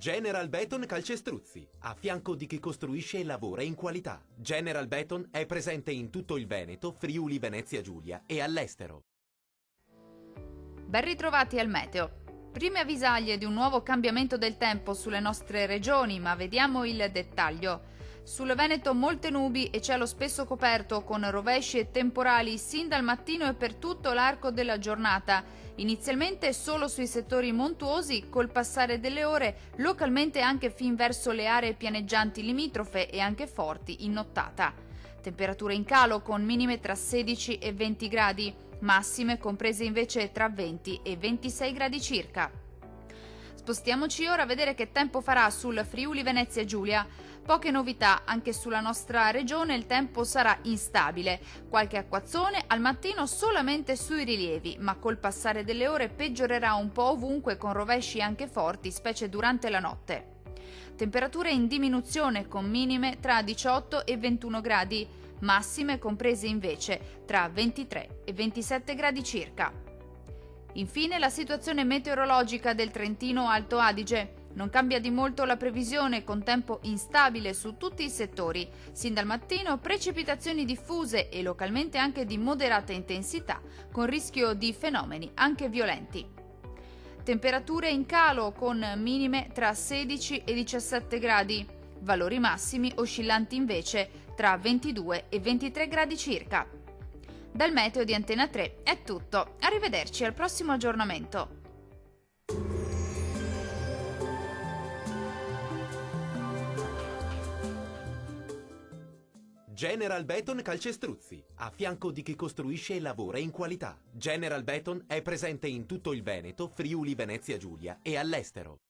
General Beton Calcestruzzi, a fianco di chi costruisce e lavora in qualità. General Beton è presente in tutto il Veneto, Friuli, Venezia Giulia e all'estero. Ben ritrovati al meteo. Prime avvisaglie di un nuovo cambiamento del tempo sulle nostre regioni, ma vediamo il dettaglio. Sul Veneto molte nubi e cielo spesso coperto con rovesci e temporali sin dal mattino e per tutto l'arco della giornata. Inizialmente solo sui settori montuosi, col passare delle ore, localmente anche fin verso le aree pianeggianti limitrofe e anche forti in nottata. Temperature in calo con minime tra 16 e 20 gradi, massime comprese invece tra 20 e 26 gradi circa. Spostiamoci ora a vedere che tempo farà sul Friuli Venezia Giulia. Poche novità, anche sulla nostra regione il tempo sarà instabile. Qualche acquazzone al mattino solamente sui rilievi, ma col passare delle ore peggiorerà un po' ovunque con rovesci anche forti, specie durante la notte. Temperature in diminuzione con minime tra 18 e 21 gradi, massime comprese invece tra 23 e 27 gradi circa. Infine la situazione meteorologica del Trentino Alto Adige. Non cambia di molto la previsione con tempo instabile su tutti i settori. Sin dal mattino precipitazioni diffuse e localmente anche di moderata intensità, con rischio di fenomeni anche violenti. Temperature in calo con minime tra 16 e 17 gradi, valori massimi oscillanti invece tra 22 e 23 gradi circa. Dal meteo di Antena 3 è tutto, arrivederci al prossimo aggiornamento. General Beton Calcestruzzi, a fianco di chi costruisce e lavora in qualità. General Beton è presente in tutto il Veneto, Friuli, Venezia Giulia e all'estero.